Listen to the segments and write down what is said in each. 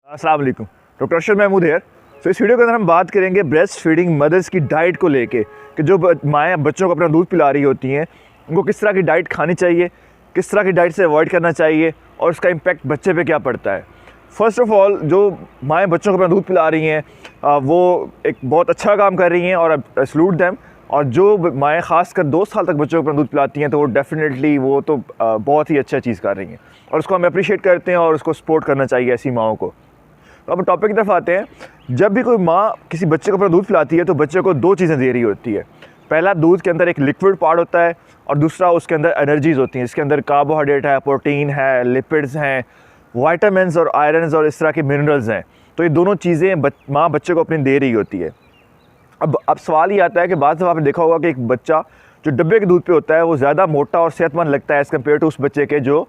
अस्सलाम वालेकुम, डॉक्टर अरशद महमूद है। तो इस वीडियो के अंदर हम बात करेंगे ब्रेस्ट फीडिंग मदर्स की डाइट को लेके कि जो माएँ बच्चों को अपना दूध पिला रही होती हैं उनको किस तरह की डाइट खानी चाहिए, किस तरह की डाइट से अवॉइड करना चाहिए और उसका इम्पैक्ट बच्चे पे क्या पड़ता है। फ़र्स्ट ऑफ़ ऑल, जो माएँ बच्चों को अपना दूध पिला रही हैं वो एक बहुत अच्छा काम कर रही हैं और सैल्यूट देम। और जो माएँ ख़ासकर 2 साल तक बच्चों को अपना दूध पिलाती हैं तो वो डेफिनेटली वो तो बहुत ही अच्छा चीज़ कर रही हैं और उसको हम अप्रिशिएट करते हैं और उसको सपोर्ट करना चाहिए ऐसी माओं को। तो अब टॉपिक की तरफ आते हैं। जब भी कोई माँ किसी बच्चे को अपना दूध पिलाती है तो बच्चे को 2 चीज़ें दे रही होती है। पहला, दूध के अंदर एक लिक्विड पार्ट होता है और दूसरा उसके अंदर एनर्जीज़ होती हैं। इसके अंदर कार्बोहाइड्रेट है, प्रोटीन है, लिपिड्स हैं, वाइटामिन्स और आयरन्स और इस तरह के मिनरल्स हैं। तो ये दोनों चीज़ें माँ बच्चे को अपनी दे रही होती है। अब सवाल ये आता है कि बाद में आपने देखा होगा कि एक बच्चा जो डब्बे के दूध पे होता है वो ज़्यादा मोटा और सेहतमंद लगता है एज़ कम्पेयर टू उस बच्चे के जो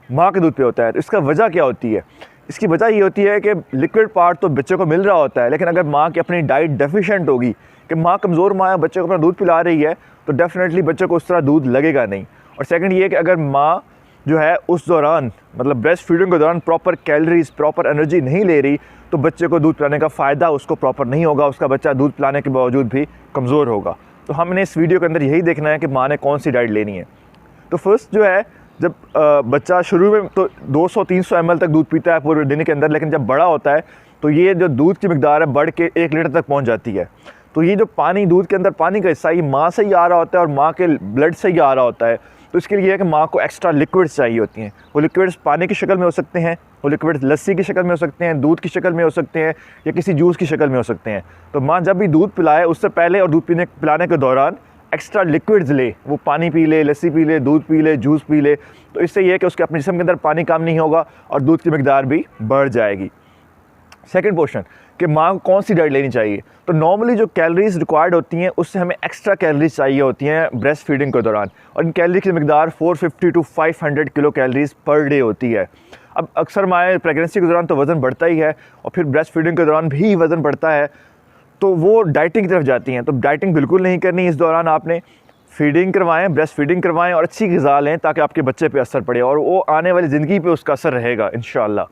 माँ के दूध पे होता है। तो इसका वजह क्या होती है? इसकी वजह ये होती है कि लिक्विड पार्ट तो बच्चे को मिल रहा होता है, लेकिन अगर माँ की अपनी डाइट डेफिशिएंट होगी कि माँ कमज़ोर माँ है, बच्चे को अपना दूध पिला रही है, तो डेफिनेटली बच्चे को उस तरह दूध लगेगा नहीं। और सेकंड ये कि अगर माँ जो है उस दौरान मतलब ब्रेस्ट फीडिंग के दौरान प्रॉपर कैलोरीज, प्रॉपर एनर्जी नहीं ले रही तो बच्चे को दूध पिलाने का फ़ायदा उसको प्रॉपर नहीं होगा, उसका बच्चा दूध पिलाने के बावजूद भी कमज़ोर होगा। तो हमने इस वीडियो के अंदर यही देखना है कि माँ ने कौन सी डाइट लेनी है। तो फर्स्ट जो है, जब बच्चा शुरू में तो 200-300 ml तक दूध पीता है पूरे दिन के अंदर, लेकिन जब बड़ा होता है तो ये जो दूध की मिकदार है बढ़ के 1 लीटर तक पहुंच जाती है। तो ये जो पानी, दूध के अंदर पानी का हिस्सा, ये माँ से ही आ रहा होता है और माँ के ब्लड से ही आ रहा होता है। तो इसके लिए है कि माँ को एक्स्ट्रा लिक्विड्स चाहिए होती हैं। वो लिक्विड्स पानी की शक्ल में हो सकते हैं, वो लिक्विड्स लस्सी की शक्ल में हो सकते हैं, दूध की शक्ल में हो सकते हैं या किसी जूस की शक्ल में हो सकते हैं। तो माँ जब भी दूध पिलाए उससे पहले और दूध पिलाने के दौरान एक्स्ट्रा लिक्विड्स ले, वो पानी पी ले, लस्सी पी ले, दूध पी ले, जूस पी ले। तो इससे ये है कि उसके अपने जिस्म के अंदर पानी कम नहीं होगा और दूध की मिकदार भी बढ़ जाएगी। सेकंड क्वेश्चन कि माँ को कौन सी डाइट लेनी चाहिए। तो नॉर्मली जो कैलोरीज रिक्वायर्ड होती हैं उससे हमें एक्स्ट्रा कैलोरीज चाहिए होती हैं ब्रेस्ट फीडिंग के दौरान, और इन कैलोरी की मिकदार 450 to 500 kilo calories per day होती है। अब अक्सर माएँ प्रेगनेंसी के दौरान तो वज़न बढ़ता ही है और फिर ब्रेस्ट फीडिंग के दौरान भी वज़न बढ़ता है, तो वो डाइटिंग की तरफ जाती हैं। तो डाइटिंग बिल्कुल नहीं करनी इस दौरान। आपने फीडिंग करवाएं, ब्रेस्ट फीडिंग करवाएं और अच्छी ग़िज़ा लें ताकि आपके बच्चे पे असर पड़े और वो आने वाली ज़िंदगी पे उसका असर रहेगा इंशाअल्लाह।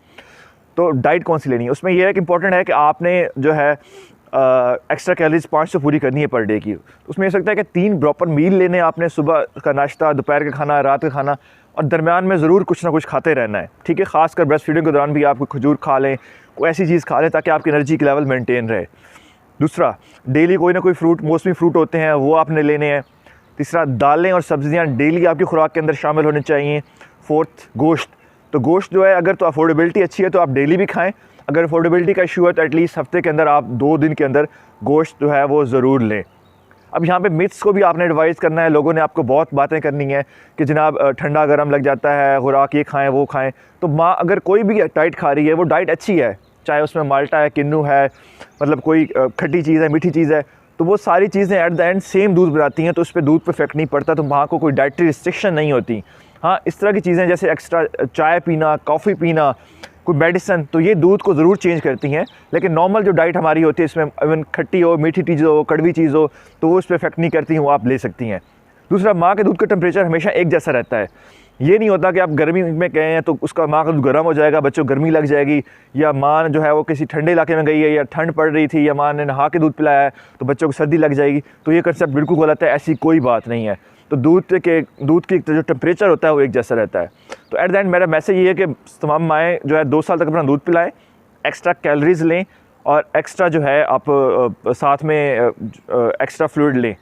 तो डाइट कौन सी लेनी है, उसमें यह है कि इंपॉर्टेंट है कि आपने जो है एक्स्ट्रा कैलोरीज 500 पूरी करनी है पर डे की। उसमें ये सकता है कि 3 प्रॉपर मील लेने आपने, सुबह का नाश्ता, दोपहर का खाना, रात का खाना, और दरमियान में ज़रूर कुछ ना कुछ खाते रहना है। ठीक है, ख़ासकर ब्रेस्ट फीडिंग के दौरान भी आप खजूर खा लें, कोई ऐसी चीज़ खा लें ताकि आपकी एनर्जी के लेवल मेनटेन रहे। दूसरा, डेली कोई ना कोई फ्रूट, मौसमी फ्रूट होते हैं वो आपने लेने हैं। तीसरा, दालें और सब्ज़ियाँ डेली आपकी खुराक के अंदर शामिल होनी चाहिए। फोर्थ, गोश्त। तो गोश्त जो है, अगर तो अफोर्डेबिलिटी अच्छी है तो आप डेली भी खाएं, अगर अफोर्डेबिलिटी का इशू है तो एटलीस्ट हफ्ते के अंदर आप 2 दिन के अंदर गोश्त जो है वो ज़रूर लें। अब यहाँ पे मिथ्स को भी आपने एडवाइस करना है। लोगों ने आपको बहुत बातें करनी है कि जनाब ठंडा गर्म लग जाता है, खुराक ये खाएँ वो खाएँ। तो माँ अगर कोई भी डाइट खा रही है वो डाइट अच्छी है, चाहे उसमें माल्टा है, किन्नू है, मतलब कोई खट्टी चीज़ है, मीठी चीज़ है, तो वो सारी चीज़ें एट द एंड सेम दूध बनाती हैं, तो उस पर दूध पे इफेक्ट नहीं पड़ता, तो माँ को कोई डाइटरी रिस्ट्रिक्शन नहीं होती। हाँ, इस तरह की चीज़ें जैसे एक्स्ट्रा चाय पीना, कॉफ़ी पीना, कोई मेडिसन, तो ये दूध को ज़रूर चेंज करती हैं। लेकिन नॉर्मल जो डाइट हमारी होती है इसमें इवन खट्टी हो, मीठी चीज़ हो, कड़वी चीज़ हो, तो वो उस पर इफेक्ट नहीं करती हैं, वो आप ले सकती हैं। दूसरा, माँ के दूध का टेम्परेचर हमेशा एक जैसा रहता है। ये नहीं होता कि आप गर्मी में गए हैं तो उसका माँ का दूध गर्म हो जाएगा, बच्चों को गर्मी लग जाएगी, या माँ जो है वो किसी ठंडे इलाके में गई है या ठंड पड़ रही थी या माँ ने नहा के दूध पिलाया है तो बच्चों को सर्दी लग जाएगी। तो ये कंसेप्ट बिल्कुल गलत है, ऐसी कोई बात नहीं है। तो दूध की जो टेम्परेचर होता है वो एक जैसा रहता है। तो एट द एंड मेरा मैसेज ये है कि तमाम माएँ जो है 2 साल तक अपना दूध पिलाएँ, एक्स्ट्रा कैलोरीज लें और एक्स्ट्रा जो है आप साथ में एक्स्ट्रा फ्लूइड लें।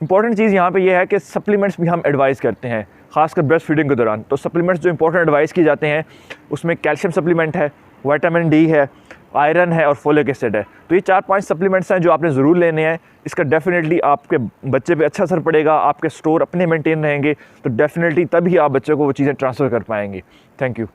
इंपॉर्टेंट चीज़ यहाँ पे ये है कि सप्लीमेंट्स भी हम एडवाइस करते हैं खासकर ब्रेस्ट फीडिंग के दौरान। तो सप्लीमेंट्स जो इंपॉर्टेंट एडवाइस किए जाते हैं उसमें कैल्शियम सप्लीमेंट है, विटामिन डी है, आयरन है और फोलिक एसिड है। तो ये 4-5 सप्लीमेंट्स हैं जो आपने ज़रूर लेने हैं। इसका डेफिनेटली आपके बच्चे पे अच्छा असर पड़ेगा, आपके स्टोर अपने मेंटेन रहेंगे, तो डेफिनेटली तभी आप बच्चे को वो चीज़ें ट्रांसफ़र कर पाएंगे। Thank you.